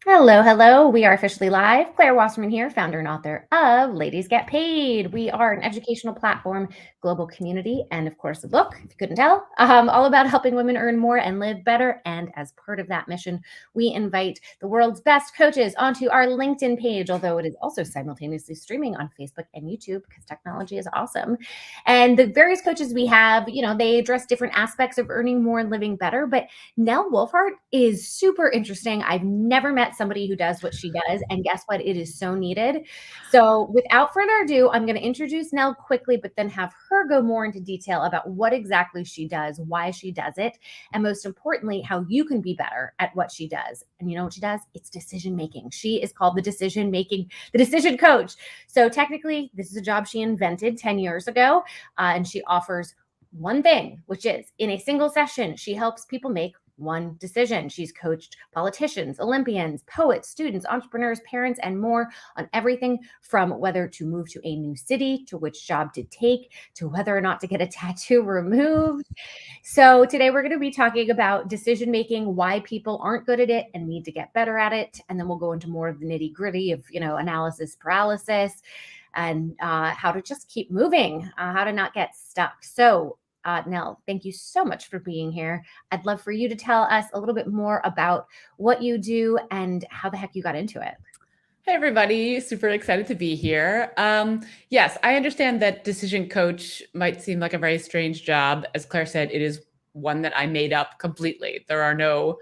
Hello, hello. We are officially live. Claire Wasserman here, founder and author of Ladies Get Paid. We are an educational platform, global community, and of course, a book, if you couldn't tell, all about helping women earn more and live better. And as part of that mission, we invite the world's best coaches onto our LinkedIn page, although it is also simultaneously streaming on Facebook and YouTube because technology is awesome. And the various coaches we have, they address different aspects of earning more and living better. But Nell Wulfhart is super interesting. I've never met somebody who does what she does. And guess what? It is so needed. So without further ado, I'm going to introduce Nell quickly, but then have her go more into detail about what exactly she does, why she does it, and most importantly, how you can be better at what she does. And you know what she does? It's decision making. She is called the decision coach. So technically, this is a job she invented 10 years ago, and she offers one thing, which is in a single session, she helps people make one decision. She's coached politicians, Olympians, poets, students, entrepreneurs, parents, and more on everything from whether to move to a new city, to which job to take, to whether or not to get a tattoo removed. So today we're going to be talking about decision making, why people aren't good at it and need to get better at it. And then we'll go into more of the nitty gritty of, analysis paralysis and how to just keep moving, how to not get stuck. So Nell, thank you so much for being here. I'd love for you to tell us a little bit more about what you do and how the heck you got into it. Hey, everybody. Super excited to be here. Yes, I understand that decision coach might seem like a very strange job. As Claire said, it is one that I made up completely. There are no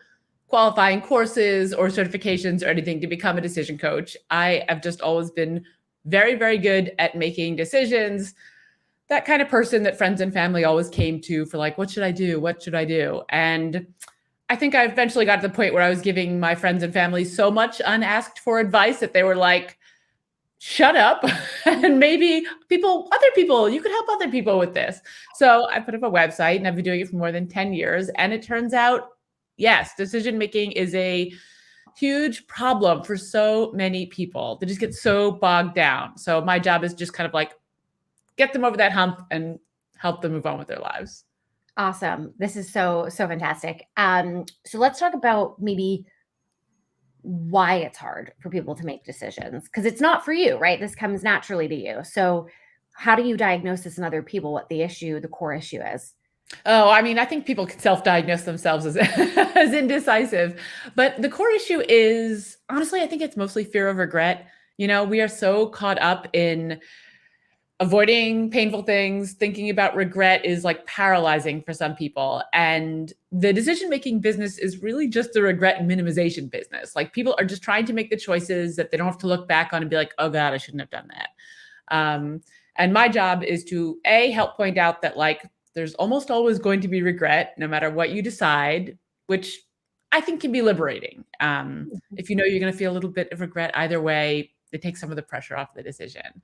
qualifying courses or certifications or anything to become a decision coach. I have just always been very, very good at making decisions. That kind of person that friends and family always came to for like, what should I do? What should I do? And I think I eventually got to the point where I was giving my friends and family so much unasked for advice that they were like, shut up. And maybe other people, you could help other people with this. So I put up a website and I've been doing it for more than 10 years. And it turns out, yes, decision making is a huge problem for so many people. They just get so bogged down. So my job is just kind of like, get them over that hump and help them move on with their lives. Awesome. This is so fantastic. So let's talk about maybe why it's hard for people to make decisions, because it's not for you, right? This comes naturally to you. So how do you diagnose this in other people, what the core issue is? Oh, I mean, I think people can self-diagnose themselves as, as indecisive, but the core issue is, honestly, I think it's mostly fear of regret. We are so caught up in avoiding painful things. Thinking about regret is like paralyzing for some people. And the decision-making business is really just the regret minimization business. Like people are just trying to make the choices that they don't have to look back on and be like, oh God, I shouldn't have done that. And my job is to help point out that like, there's almost always going to be regret no matter what you decide, which I think can be liberating. If you know you're going to feel a little bit of regret either way, it takes some of the pressure off the decision.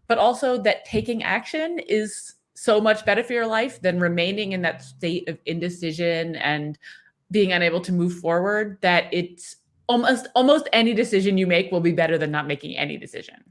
But also that taking action is so much better for your life than remaining in that state of indecision and being unable to move forward, that it's almost any decision you make will be better than not making any decision.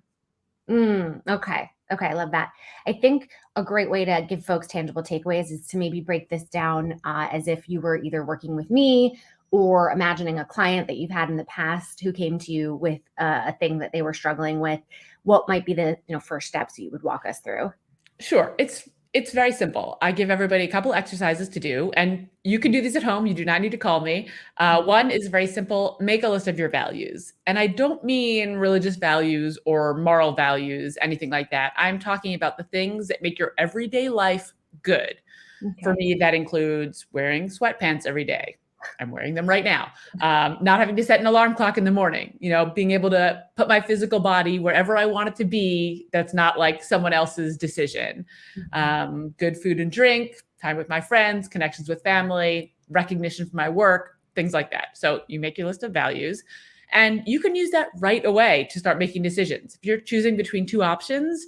Okay. I love that. I think a great way to give folks tangible takeaways is to maybe break this down as if you were either working with me or imagining a client that you've had in the past who came to you with a thing that they were struggling with. What might be the first steps you would walk us through? Sure. It's very simple. I give everybody a couple exercises to do, and you can do these at home. You do not need to call me. One is very simple. Make a list of your values. And I don't mean religious values or moral values, anything like that. I'm talking about the things that make your everyday life good. Okay. For me, that includes wearing sweatpants every day. I'm wearing them right now. Not having to set an alarm clock in the morning, being able to put my physical body wherever I want it to be. That's not like someone else's decision. Good food and drink, time with my friends, connections with family, recognition for my work, things like that. So you make your list of values and you can use that right away to start making decisions. If you're choosing between two options,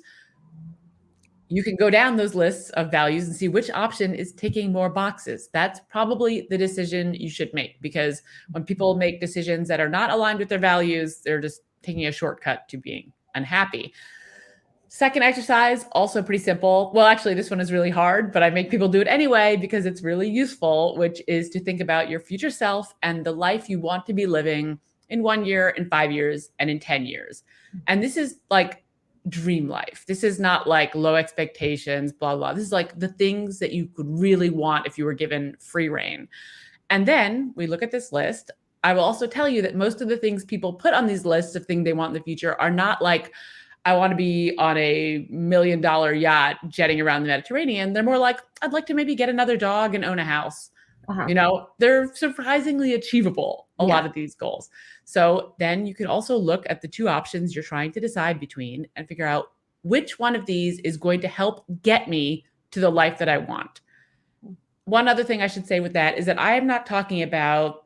you can go down those lists of values and see which option is ticking more boxes. That's probably the decision you should make, because when people make decisions that are not aligned with their values, they're just taking a shortcut to being unhappy. Second exercise, also pretty simple. Well, actually, this one is really hard, but I make people do it anyway because it's really useful, which is to think about your future self and the life you want to be living in 1 year, in 5 years, and in 10 years. And this is like dream life. This is not like low expectations, blah, blah. This is like the things that you could really want if you were given free reign. And then we look at this list. I will also tell you that most of the things people put on these lists of things they want in the future are not like, I want to be on a $1 million yacht jetting around the Mediterranean. They're more like, I'd like to maybe get another dog and own a house. You know, they're surprisingly achievable, a lot of these goals. So then you can also look at the two options you're trying to decide between and figure out which one of these is going to help get me to the life that I want. One other thing I should say with that is that I am not talking about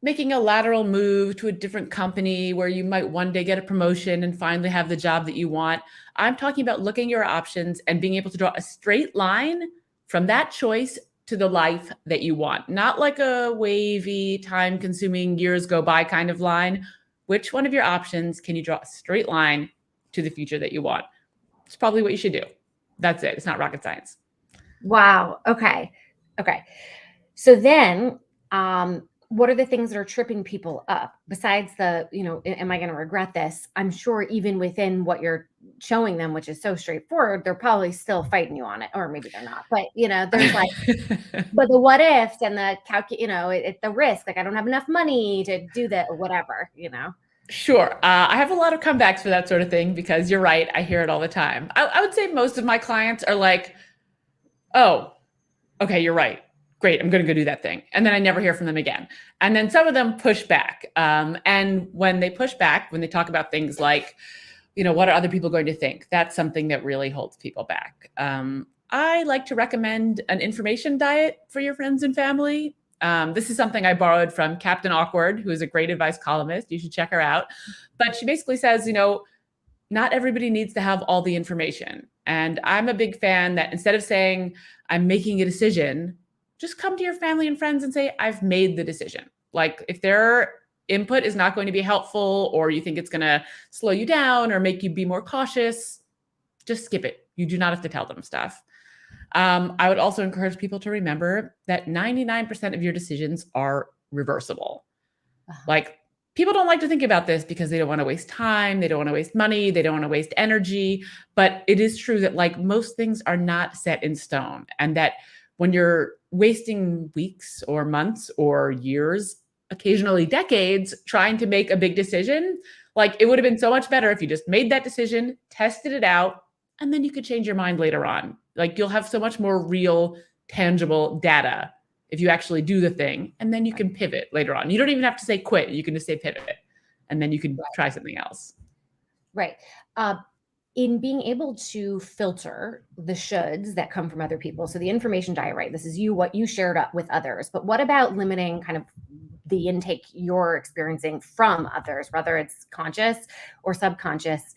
making a lateral move to a different company where you might one day get a promotion and finally have the job that you want. I'm talking about looking at your options and being able to draw a straight line from that choice to the life that you want. Not like a wavy, time-consuming, years go by kind of line. Which one of your options can you draw a straight line to the future that you want? It's probably what you should do. That's it. It's not rocket science. Wow. Okay. So then, what are the things that are tripping people up besides the, am I going to regret this? I'm sure even within what you're showing them, which is so straightforward, they're probably still fighting you on it, or maybe they're not, but there's like, but the what ifs and the the risk, like I don't have enough money to do that or whatever, Sure. I have a lot of comebacks for that sort of thing because you're right. I hear it all the time. I would say most of my clients are like, oh, okay, you're right. Great, I'm going to go do that thing. And then I never hear from them again. And then some of them push back. And when they push back, when they talk about things like, what are other people going to think? That's something that really holds people back. I like to recommend an information diet for your friends and family. This is something I borrowed from Captain Awkward, who is a great advice columnist. You should check her out. But she basically says, not everybody needs to have all the information. And I'm a big fan that instead of saying, I'm making a decision, just come to your family and friends and say, I've made the decision. Like if their input is not going to be helpful or you think it's going to slow you down or make you be more cautious, just skip it. You do not have to tell them stuff. I would also encourage people to remember that 99% of your decisions are reversible. Like people don't like to think about this because they don't want to waste time. They don't want to waste money. They don't want to waste energy. But it is true that like most things are not set in stone, and that when you're wasting weeks or months or years, occasionally decades, trying to make a big decision, like it would have been so much better if you just made that decision, tested it out, and then you could change your mind later on. Like you'll have so much more real, tangible data if you actually do the thing, and then you can pivot later on. You don't even have to say quit. You can just say pivot, and then you can try something else. Right. In being able to filter the shoulds that come from other people. So the information diet, right? This is what you shared up with others. But what about limiting kind of the intake you're experiencing from others, whether it's conscious or subconscious?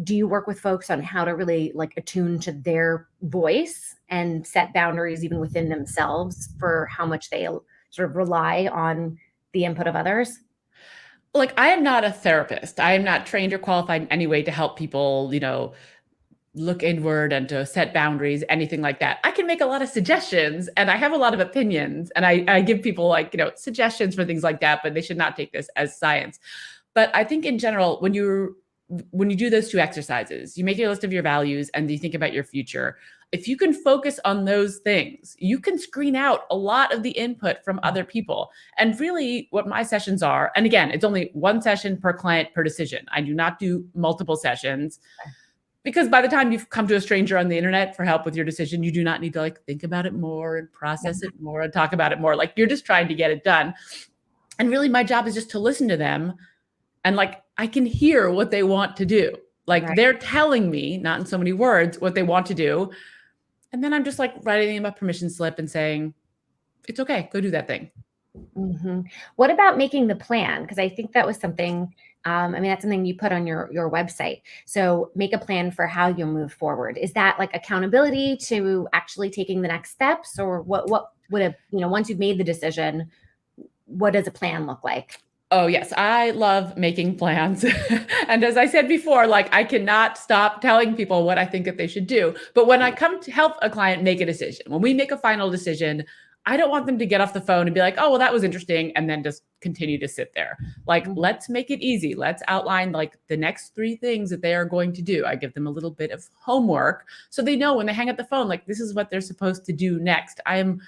Do you work with folks on how to really like attune to their voice and set boundaries even within themselves for how much they sort of rely on the input of others? Like I am not a therapist. I am not trained or qualified in any way to help people, look inward and to set boundaries, anything like that. I can make a lot of suggestions and I have a lot of opinions, and I give people like, suggestions for things like that, but they should not take this as science. But I think in general, when you do those two exercises, you make your list of your values and you think about your future. If you can focus on those things, you can screen out a lot of the input from other people. And really what my sessions are, and again, it's only one session per client per decision. I do not do multiple sessions because by the time you've come to a stranger on the internet for help with your decision, you do not need to like think about it more and process it more and talk about it more. Like you're just trying to get it done. And really my job is just to listen to them. And like, I can hear what they want to do. Like they're telling me, not in so many words, what they want to do. And then I'm just like writing them a permission slip and saying, it's okay, go do that thing. Mm-hmm. What about making the plan? Because I think that was something, that's something you put on your website. So make a plan for how you'll move forward. Is that like accountability to actually taking the next steps, or what would once you've made the decision, what does a plan look like? Oh, yes. I love making plans. And as I said before, like I cannot stop telling people what I think that they should do. But when I come to help a client make a decision, when we make a final decision, I don't want them to get off the phone and be like, oh, well, that was interesting, and then just continue to sit there. Like, let's make it easy. Let's outline like the next 3 things that they are going to do. I give them a little bit of homework so they know when they hang up the phone, like this is what they're supposed to do next. I am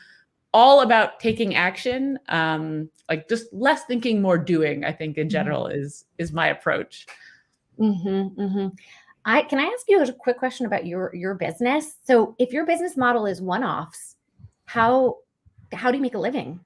all about taking action, like just less thinking, more doing, I think in general is my approach. Can I ask you a quick question about your business? So if your business model is one-offs, how do you make a living?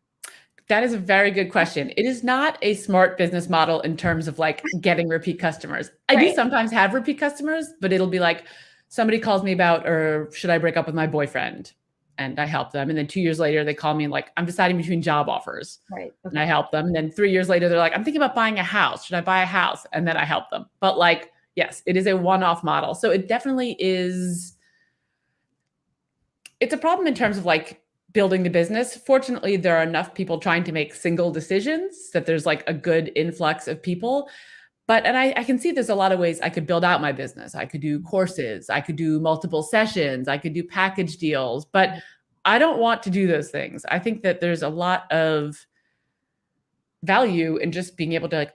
That is a very good question. It is not a smart business model in terms of like getting repeat customers. I do sometimes have repeat customers, but it'll be like somebody calls me about, or should I break up with my boyfriend? And I help them. And then 2 years later, they call me and like, I'm deciding between job offers. And I help them. And then 3 years later, they're like, I'm thinking about buying a house. Should I buy a house? And then I help them. But like, yes, it is a one-off model. So it definitely is. It's a problem in terms of like building the business. Fortunately, there are enough people trying to make single decisions that there's like a good influx of people. And I can see there's a lot of ways I could build out my business. I could do courses, I could do multiple sessions, I could do package deals, but I don't want to do those things. I think that there's a lot of value in just being able to like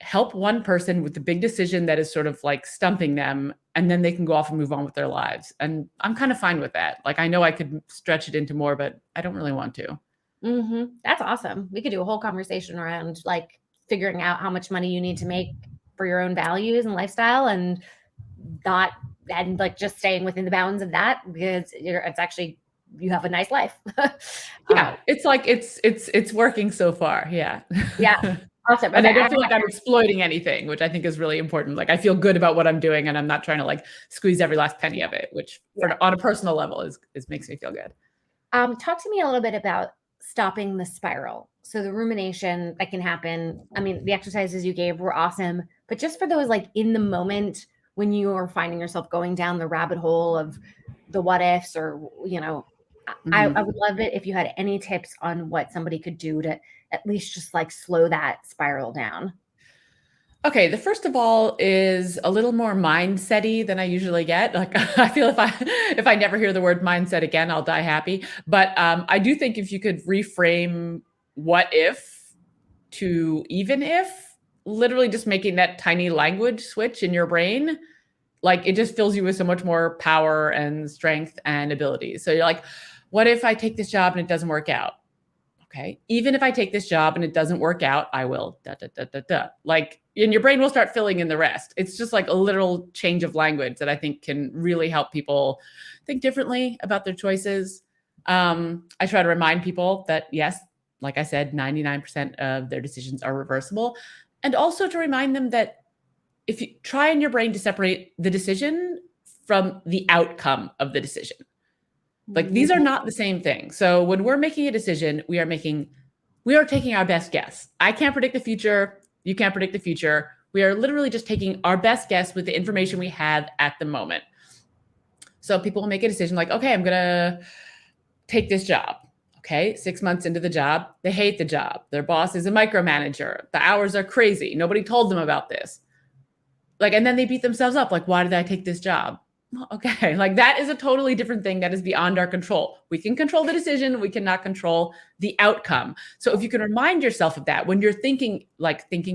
help one person with the big decision that is sort of like stumping them, and then they can go off and move on with their lives. And I'm kind of fine with that. Like, I know I could stretch it into more, but I don't really want to. That's awesome. We could do a whole conversation around like figuring out how much money you need to make for your own values and lifestyle, and like just staying within the bounds of that, because it's actually, you have a nice life. Yeah. It's like, it's working so far. Yeah. Yeah. Awesome. And I don't feel like I'm exploiting anything, which I think is really important. Like, I feel good about what I'm doing, and I'm not trying to like squeeze every last penny of it, which on a personal level is makes me feel good. Talk to me a little bit about stopping the spiral. So the rumination that can happen. I mean, the exercises you gave were awesome, but just for those like in the moment when you are finding yourself going down the rabbit hole of the what ifs, or, you know, I would love it if you had any tips on what somebody could do to at least just like slow that spiral down. Okay, the first of all is a little more mindset-y than I usually get. Like, I feel if I never hear the word mindset again, I'll die happy. But I do think if you could reframe what if to even if, literally just making that tiny language switch in your brain, like it just fills you with so much more power and strength and ability. So you're like, what if I take this job and it doesn't work out? Okay, even if I take this job and it doesn't work out, I will like, and your brain will start filling in the rest. It's just like a literal change of language that I think can really help people think differently about their choices. I try to remind people that, yes, like I said, 99% of their decisions are reversible. And also to remind them that if you try in your brain to separate the decision from the outcome of the decision, like these are not the same thing. So when we're making a decision, we are taking our best guess. I can't predict the future. You can't predict the future. We are literally just taking our best guess with the information we have at the moment. So people will make a decision like, okay, I'm going to take this job. Okay, 6 months into the job, they hate the job. Their boss is a micromanager. The hours are crazy. Nobody told them about this. Like, and then they beat themselves up. Like, why did I take this job? Okay, like that is a totally different thing that is beyond our control. We can control the decision, we cannot control the outcome. So if you can remind yourself of that when you're thinking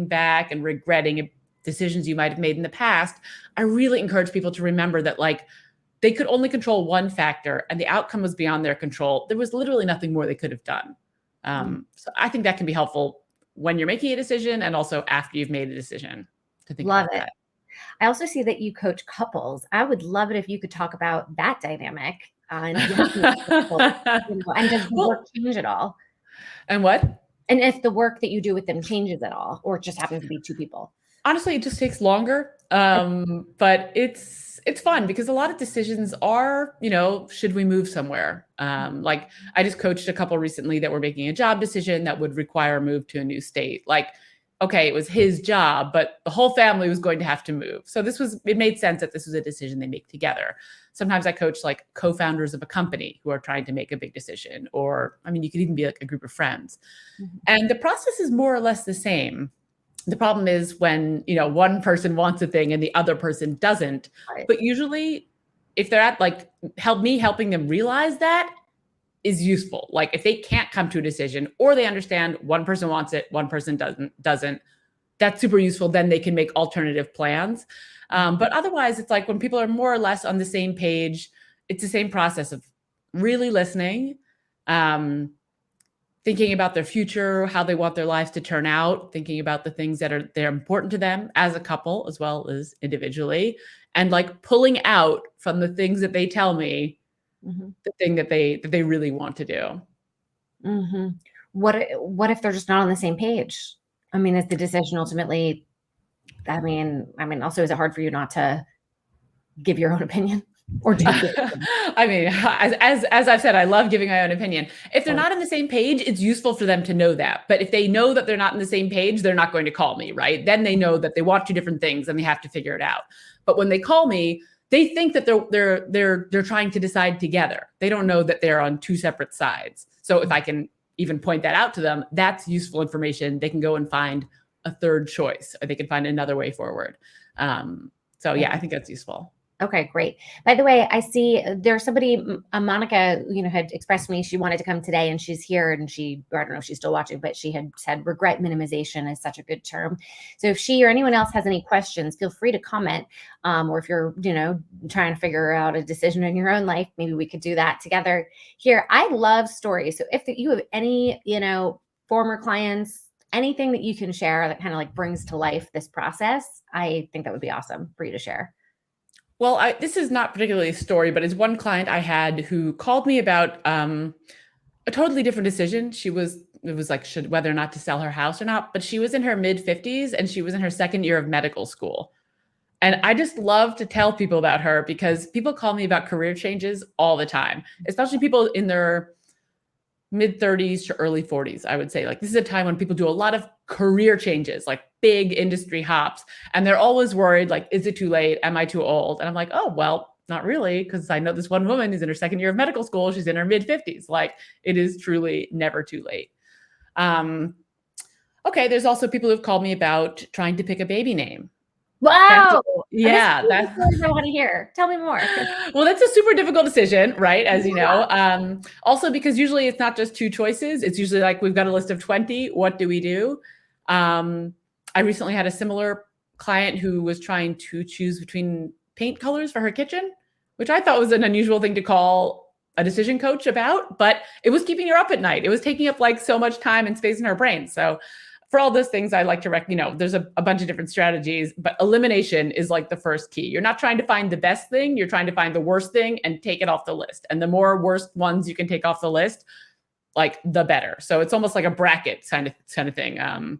back and regretting decisions you might have made in the past, I really encourage people to remember that like they could only control one factor and the outcome was beyond their control. There was literally nothing more they could have done. So I think that can be helpful when you're making a decision and also after you've made a decision to think about that. I also see that you coach couples. I would love it if you could talk about that dynamic. And does the work change at all? And what? And if the work that you do with them changes at all, or it just happens to be 2 people? Honestly, it just takes longer. But it's fun because a lot of decisions are, should we move somewhere? Like I just coached a couple recently that were making a job decision that would require a move to a new state. Like, okay, it was his job, but the whole family was going to have to move. So it made sense that this was a decision they make together. Sometimes I coach like co-founders of a company who are trying to make a big decision, or, I mean, you could even be like a group of friends. And the process is more or less the same. The problem is when, one person wants a thing and the other person doesn't. Right. But usually if they're at like helping them realize that, is useful. Like if they can't come to a decision or they understand one person wants it, one person doesn't, that's super useful. Then they can make alternative plans. But otherwise, it's like when people are more or less on the same page, it's the same process of really listening, thinking about their future, how they want their lives to turn out, thinking about the things they're important to them as a couple as well as individually, and like pulling out from the things that they tell me the thing that they really want to do. What if they're just not on the same page? I mean, is the decision ultimately, also, is it hard for you not to give your own opinion? Or do you give I mean, as I've said, I love giving my own opinion. If they're not on the same page, it's useful for them to know that. But if they know that they're not on the same page, they're not going to call me, right? Then they know that they want two different things and they have to figure it out. But when they call me, they think that they're trying to decide together. They don't know that they're on two separate sides. So if I can even point that out to them, that's useful information. They can go and find a third choice, or they can find another way forward. So yeah, I think that's useful. Okay, great. By the way, I see there's somebody, Monica, had expressed to me she wanted to come today, and she's here, and I don't know if she's still watching, but she had said regret minimization is such a good term. So if she or anyone else has any questions, feel free to comment. Or if you're, trying to figure out a decision in your own life, maybe we could do that together here. I love stories. So if you have any, former clients, anything that you can share that kind of like brings to life this process, I think that would be awesome for you to share. Well, this is not particularly a story, but it's one client I had who called me about a totally different decision. It was like whether or not to sell her house or not, but she was in her mid-50s and she was in her second year of medical school. And I just love to tell people about her because people call me about career changes all the time, especially people in their mid-30s to early 40s, I would say. Like this is a time when people do a lot of career changes, like big industry hops. And they're always worried, like, is it too late? Am I too old? And I'm like, oh, well, not really, because I know this one woman is in her second year of medical school. She's in her mid-50s. Like it is truly never too late. Okay, there's also people who've called me about trying to pick a baby name. Wow. That's I want to hear. Tell me more. Well, that's a super difficult decision, right? As you know, also because usually it's not just two choices. It's usually like, we've got a list of 20. What do we do? I recently had a similar client who was trying to choose between paint colors for her kitchen, which I thought was an unusual thing to call a decision coach about, but it was keeping her up at night. It was taking up like so much time and space in her brain. So for all those things, I like to there's a bunch of different strategies, but elimination is like the first key. You're not trying to find the best thing. You're trying to find the worst thing and take it off the list. And the more worst ones you can take off the list, like the better. So it's almost like a bracket kind of thing.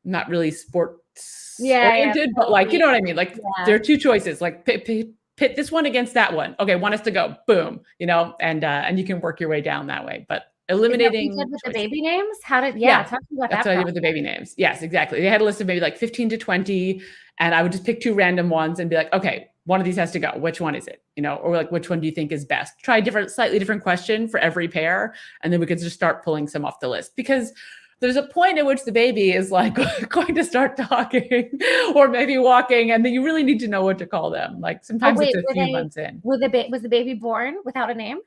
Not really sports oriented, but like, you know what I mean? Like there are two choices, like pit this one against that one. Okay, one has to go, boom, and you can work your way down that way. But eliminating with the baby names, talk about that's what I did with the baby names. Yes, exactly. They had a list of maybe like 15 to 20, and I would just pick two random ones and be like, okay, one of these has to go. Which one is it? Or like, which one do you think is best? Try a slightly different question for every pair, and then we could just start pulling some off the list, because there's a point at which the baby is like going to start talking or maybe walking, and then you really need to know what to call them. Like sometimes it's a few months in. Was the baby born without a name?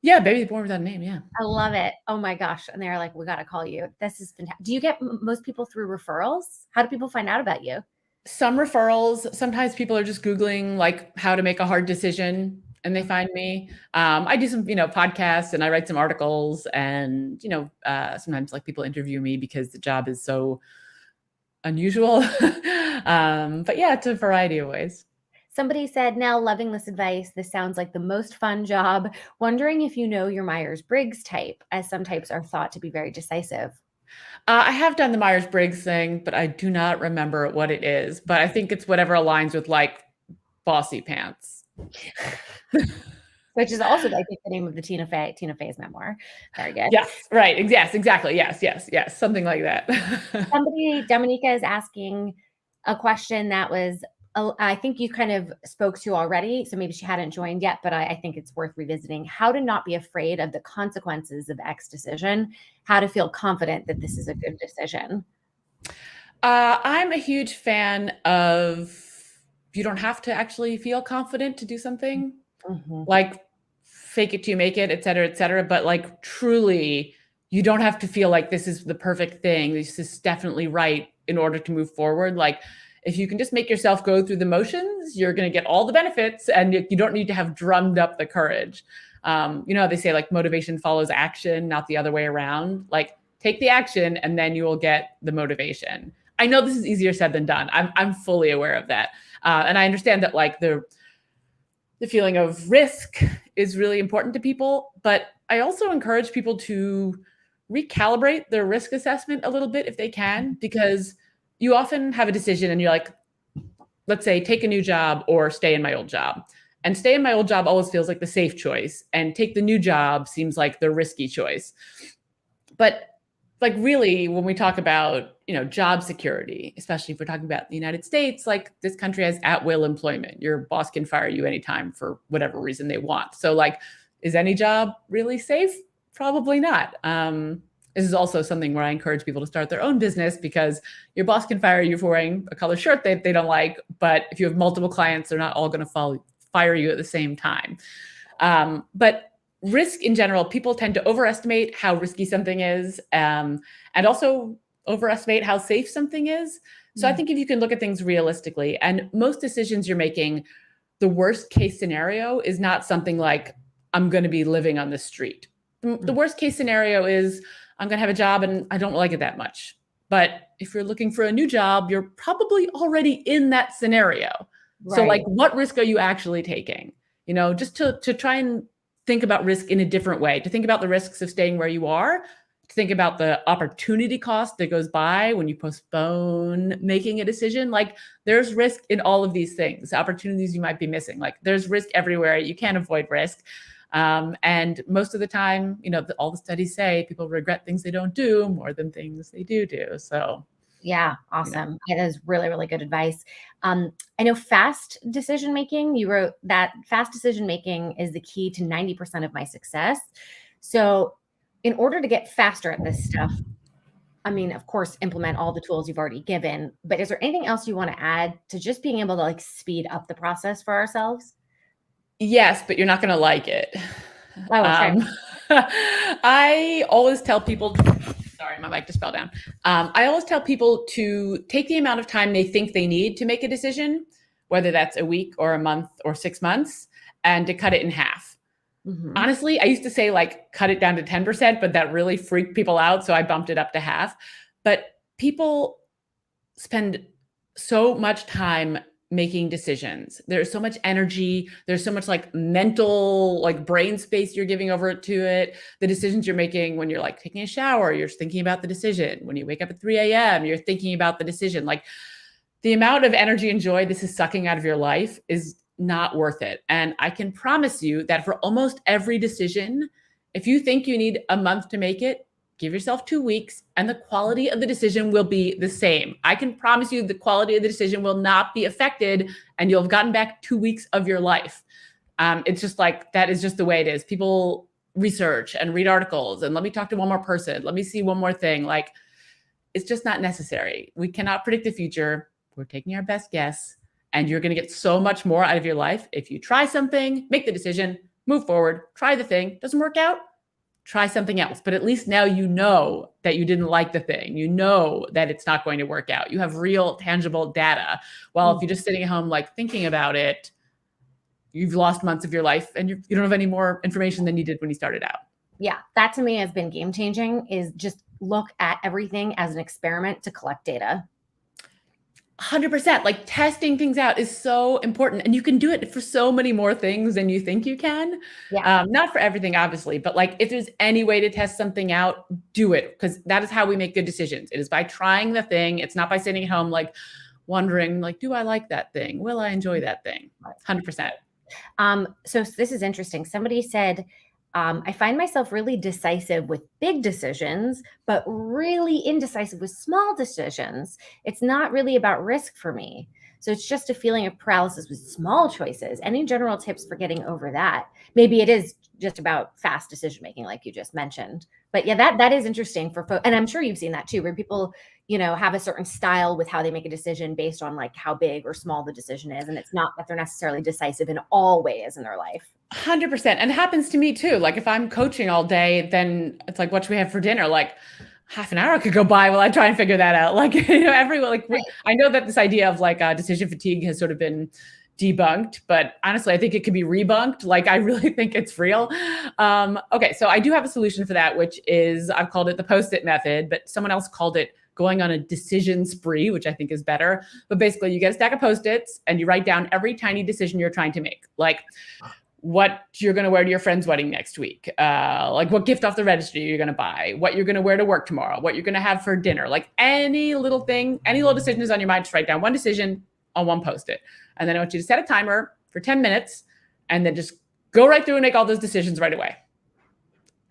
Yeah, baby born without a name. Yeah. I love it. Oh my gosh. And they're like, we got to call you. This is fantastic. Do you get most people through referrals? How do people find out about you? Some referrals. Sometimes people are just Googling like how to make a hard decision and they find me. I do some, podcasts, and I write some articles, and, sometimes like people interview me because the job is so unusual. But yeah, it's a variety of ways. Somebody said, Nell, loving this advice. This sounds like the most fun job. Wondering if you know your Myers-Briggs type, as some types are thought to be very decisive. I have done the Myers-Briggs thing, but I do not remember what it is. But I think it's whatever aligns with like bossy pants. Which is also, I think, the name of the Tina Fey's memoir. Very good. Yes, right. Yes, exactly. Yes. Something like that. Dominica is asking a question that was, I think you kind of spoke to already, so maybe she hadn't joined yet, but I think it's worth revisiting. How to not be afraid of the consequences of X decision, how to feel confident that this is a good decision. I'm a huge fan of, you don't have to actually feel confident to do something. Mm-hmm. Like fake it till you make it, et cetera, et cetera. But like truly, you don't have to feel like this is the perfect thing. This is definitely right in order to move forward. Like if you can just make yourself go through the motions, you're going to get all the benefits and you don't need to have drummed up the courage. They say like motivation follows action, not the other way around. Like take the action and then you will get the motivation. I know this is easier said than done. I'm fully aware of that. And I understand that like the feeling of risk is really important to people, but I also encourage people to recalibrate their risk assessment a little bit if they can, because you often have a decision and you're like, let's say take a new job or stay in my old job. And stay in my old job always feels like the safe choice, and take the new job seems like the risky choice. But like really, when we talk about, job security, especially if we're talking about the United States, like this country has at-will employment. Your boss can fire you anytime for whatever reason they want. So like, is any job really safe? Probably not. This is also something where I encourage people to start their own business, because your boss can fire you for wearing a color shirt that they don't like. But if you have multiple clients, they're not all going to fire you at the same time. But risk in general, people tend to overestimate how risky something is, and also overestimate how safe something is. So I think if you can look at things realistically, and most decisions you're making, the worst case scenario is not something like, I'm going to be living on the street. The worst case scenario is, I'm going to have a job and I don't like it that much. But if you're looking for a new job, you're probably already in that scenario. Right. So like, what risk are you actually taking? Just to try and think about risk in a different way, to think about the risks of staying where you are, to think about the opportunity cost that goes by when you postpone making a decision. Like there's risk in all of these things, opportunities you might be missing. Like there's risk everywhere. You can't avoid risk. And most of the time, all the studies say people regret things they don't do more than things they do. So yeah, awesome. That is really, really good advice. I know fast decision making, you wrote that fast decision making is the key to 90% of my success. So in order to get faster at this stuff, I mean, of course, implement all the tools you've already given, but is there anything else you want to add to just being able to like speed up the process for ourselves? Yes, but you're not going to like it. Oh, okay. I always tell people, sorry, my mic just fell down. I always tell people to take the amount of time they think they need to make a decision, whether that's a week or a month or 6 months, and to cut it in half. Mm-hmm. Honestly, I used to say like, cut it down to 10%, but that really freaked people out. So I bumped it up to half. But people spend so much time making decisions. There's so much energy. There's so much like mental, like brain space you're giving over to it. The decisions you're making when you're like taking a shower, you're thinking about the decision. When you wake up at 3 a.m., you're thinking about the decision. Like the amount of energy and joy this is sucking out of your life is not worth it. And I can promise you that for almost every decision, if you think you need a month to make it, give yourself 2 weeks and the quality of the decision will be the same. I can promise you the quality of the decision will not be affected and you'll have gotten back 2 weeks of your life. It's just like, that is just the way it is. People research and read articles and let me talk to one more person. Let me see one more thing. Like, it's just not necessary. We cannot predict the future. We're taking our best guess, and you're going to get so much more out of your life if you try something, make the decision, move forward, try the thing. Doesn't work out? Try something else. But at least now you know that you didn't like the thing. You know that it's not going to work out. You have real, tangible data. Well, if you're just sitting at home, like thinking about it, you've lost months of your life and you don't have any more information than you did when you started out. Yeah, that to me has been game changing, is just look at everything as an experiment to collect data. 100%. Like testing things out is so important, and you can do it for so many more things than you think you can. Yeah. Not for everything, obviously, but like if there's any way to test something out, do it, because that is how we make good decisions. It is by trying the thing. It's not by sitting at home like wondering, like, do I like that thing? Will I enjoy that thing? 100%. So this is interesting. Somebody said, I find myself really decisive with big decisions, but really indecisive with small decisions. It's not really about risk for me. So it's just a feeling of paralysis with small choices. Any general tips for getting over that? Maybe it is just about fast decision making, like you just mentioned. But yeah, that is interesting for folks. And I'm sure you've seen that too, where people, have a certain style with how they make a decision based on like how big or small the decision is. And it's not that they're necessarily decisive in all ways in their life. 100%. And it happens to me too. Like if I'm coaching all day, then it's like, what should we have for dinner? Like half an hour could go by while I try and figure that out. Like, everyone, like, right. I know that this idea of like decision fatigue has sort of been debunked, but honestly, I think it could be rebunked. Like, I really think it's real. Okay. So I do have a solution for that, which is, I've called it the Post-it method, but someone else called it going on a decision spree, which I think is better. But basically you get a stack of Post-its and you write down every tiny decision you're trying to make. Like, what you're going to wear to your friend's wedding next week, like what gift off the registry you're going to buy, what you're going to wear to work tomorrow, what you're going to have for dinner, like any little thing, any little decision is on your mind, just write down one decision on one Post-it. And then I want you to set a timer for 10 minutes and then just go right through and make all those decisions right away.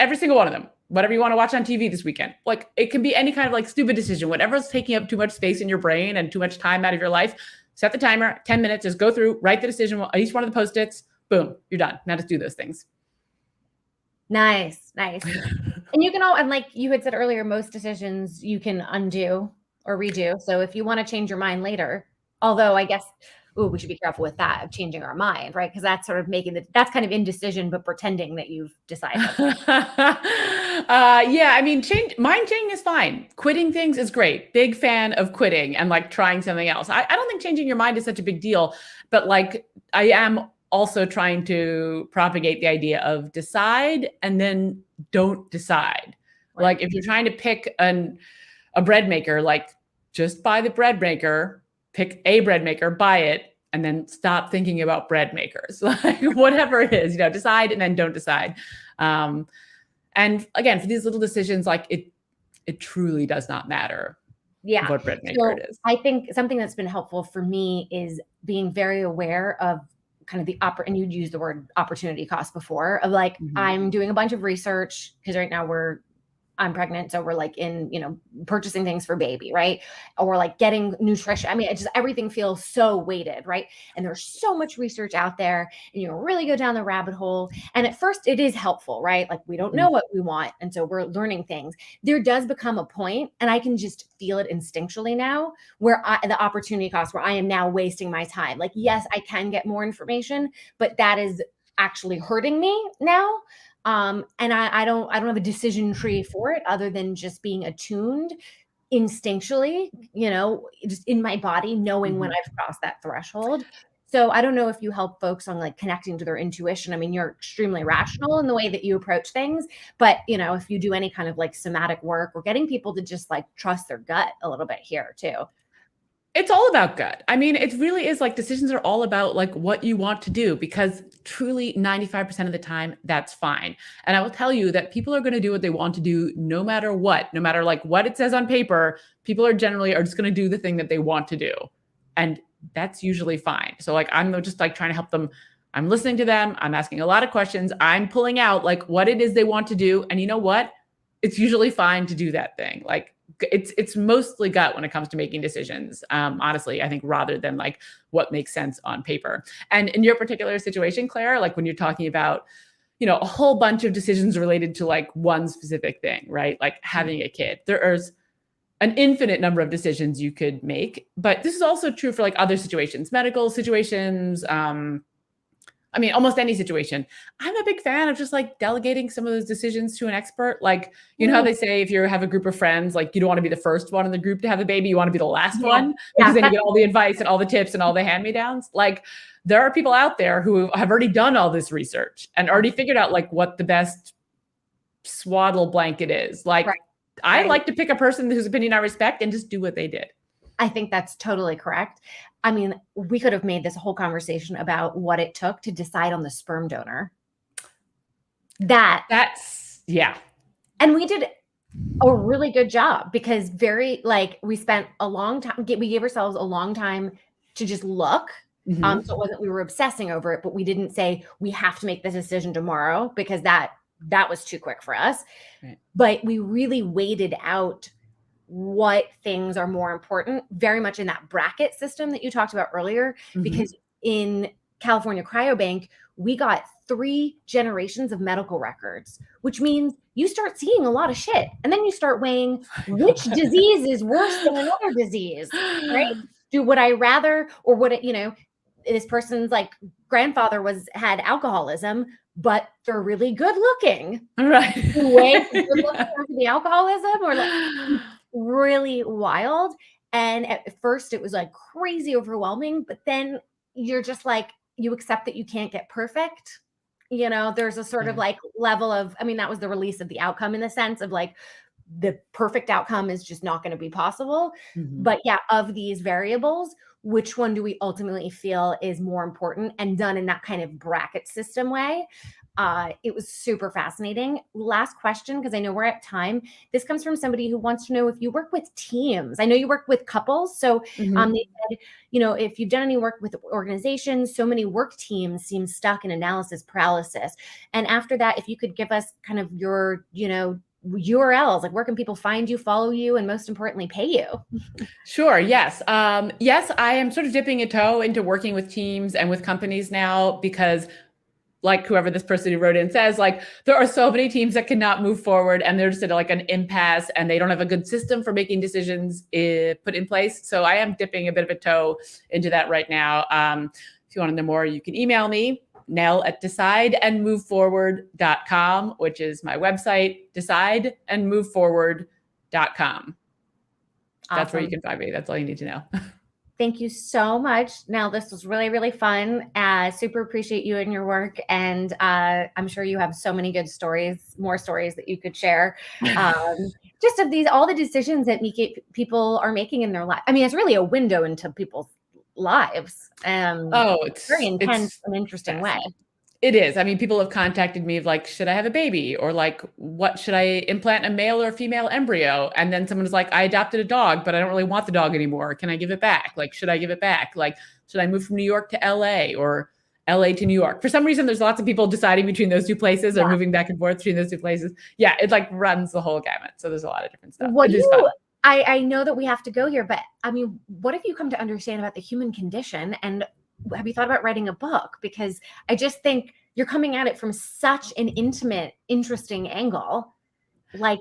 Every single one of them, whatever you want to watch on TV this weekend. Like it can be any kind of like stupid decision, whatever's taking up too much space in your brain and too much time out of your life. Set the timer, 10 minutes, just go through, write the decision on each one of the Post-its. Boom, you're done. Now just do those things. Nice. And you can and like you had said earlier, most decisions you can undo or redo. So if you want to change your mind later, although I guess, we should be careful with that of changing our mind, right? Because that's sort of that's kind of indecision, but pretending that you've decided. Yeah, I mean, mind changing is fine. Quitting things is great. Big fan of quitting and like trying something else. I don't think changing your mind is such a big deal, but like I am also trying to propagate the idea of decide and then don't decide. Right. Like if you're trying to pick a bread maker, like just buy the bread maker, pick a bread maker, buy it, and then stop thinking about bread makers. Like whatever it is, decide and then don't decide. And again, for these little decisions, like it truly does not matter. Yeah. What bread maker it is. I think something that's been helpful for me is being very aware of kind of and you'd use the word opportunity cost before of like, I'm doing a bunch of research because right now I'm pregnant. So we're like purchasing things for baby, right? Or like getting nutrition. I mean, everything feels so weighted, right? And there's so much research out there and you really go down the rabbit hole. And at first it is helpful, right? Like we don't know what we want. And so we're learning things. There does become a point, and I can just feel it instinctually now where the opportunity cost, where I am now wasting my time. Like, yes, I can get more information, but that is actually hurting me now. And I don't have a decision tree for it other than just being attuned instinctually, just in my body, knowing when I've crossed that threshold. So I don't know if you help folks on like connecting to their intuition. I mean, you're extremely rational in the way that you approach things, but if you do any kind of like somatic work or getting people to just like trust their gut a little bit here too. It's all about gut. I mean, it really is like decisions are all about like what you want to do, because truly 95% of the time that's fine. And I will tell you that people are going to do what they want to do no matter what, no matter like what it says on paper. People are generally just going to do the thing that they want to do. And that's usually fine. So like, I'm just like trying to help them. I'm listening to them. I'm asking a lot of questions. I'm pulling out like what it is they want to do. And you know what? It's usually fine to do that thing. Like it's mostly gut when it comes to making decisions. Honestly, I think rather than like what makes sense on paper. And in your particular situation, Claire, like when you're talking about, a whole bunch of decisions related to like one specific thing, right? Like having a kid, there's an infinite number of decisions you could make, but this is also true for like other situations, medical situations, I mean, almost any situation. I'm a big fan of just like delegating some of those decisions to an expert. Like, you know how they say if you have a group of friends, like you don't want to be the first one in the group to have a baby, you want to be the last one, because then you get all the advice and all the tips and all the hand-me-downs. Like there are people out there who have already done all this research and already figured out like what the best swaddle blanket is. Like I like to pick a person whose opinion I respect and just do what they did. I think that's totally correct. I mean, we could have made this whole conversation about what it took to decide on the sperm donor. That's. And we did a really good job because we spent a long time, we gave ourselves a long time to just look. So it wasn't, we were obsessing over it, but we didn't say we have to make this decision tomorrow because that was too quick for us. Right. But we really waited out what things are more important, very much in that bracket system that you talked about earlier, because in California Cryobank, we got 3 generations of medical records, which means you start seeing a lot of shit. And then you start weighing which disease is worse than another disease, right? Would I rather, or would it, this person's like grandfather had alcoholism, but they're really good looking. Right. Way good looking after the alcoholism, or like really wild. And at first it was like crazy overwhelming, but then you're just like, you accept that you can't get perfect. There's a sort of like level of, that was the release of the outcome, in the sense of like, the perfect outcome is just not going to be possible. But yeah, of these variables, which one do we ultimately feel is more important, and done in that kind of bracket system way? It was super fascinating. Last question, because I know we're at time. This comes from somebody who wants to know if you work with teams. I know you work with couples. So they said, if you've done any work with organizations, so many work teams seem stuck in analysis paralysis. And after that, if you could give us kind of your, URLs, like where can people find you, follow you, and most importantly, pay you? Sure. Yes. Yes, I am sort of dipping a toe into working with teams and with companies now, because like whoever this person who wrote in says, like, there are so many teams that cannot move forward, and they're just at like an impasse, and they don't have a good system for making decisions put in place. So I am dipping a bit of a toe into that right now. If you want to know more, you can email me, nell@decideandmoveforward.com, which is my website, decideandmoveforward.com. That's where you can find me. That's all you need to know. Thank you so much. Now, this was really, really fun. Super appreciate you and your work. And I'm sure you have so many good stories, more stories that you could share. Just of all the decisions that people are making in their life. It's really a window into people's lives. It's very intense and interesting way. It is. People have contacted me of like, should I have a baby? Or like, what should I implant, a male or a female embryo? And then someone was like, I adopted a dog, but I don't really want the dog anymore. Can I give it back? Like, should I give it back? Like, should I move from New York to LA, or LA to New York? For some reason, there's lots of people deciding between those two places, or moving back and forth between those two places. Yeah, it like runs the whole gamut. So there's a lot of different stuff. I know that we have to go here, but what have you come to understand about the human condition? And have you thought about writing a book? Because I just think you're coming at it from such an intimate, interesting angle. Like,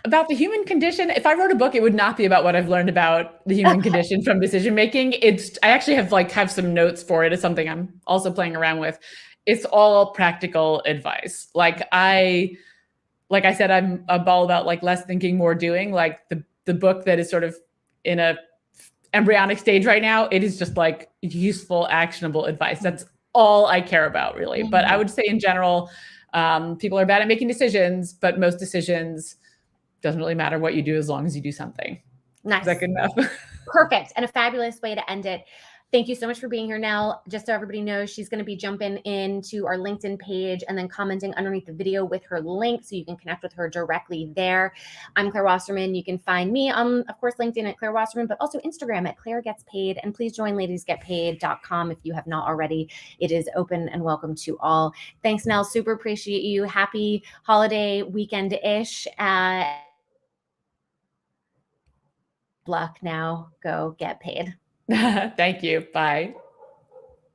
about the human condition, if I wrote a book, it would not be about what I've learned about the human condition from decision making. I actually have some notes for it. It's something I'm also playing around with. It's all practical advice. Like I said, I'm all about like less thinking, more doing. Like the book that is sort of in a embryonic stage right now, it is just like useful, actionable advice. That's all I care about, really. But I would say in general, people are bad at making decisions, but most decisions, doesn't really matter what you do as long as you do something. Nice. Is that good enough? Perfect. And a fabulous way to end it. Thank you so much for being here, Nell. Just so everybody knows, she's going to be jumping into our LinkedIn page and then commenting underneath the video with her link, so you can connect with her directly there. I'm Claire Wasserman. You can find me on, of course, LinkedIn at Claire Wasserman, but also Instagram at Claire Gets Paid. And please join ladiesgetpaid.com if you have not already. It is open and welcome to all. Thanks, Nell. Super appreciate you. Happy holiday weekend-ish. Luck now. Go get paid. Thank you. Bye.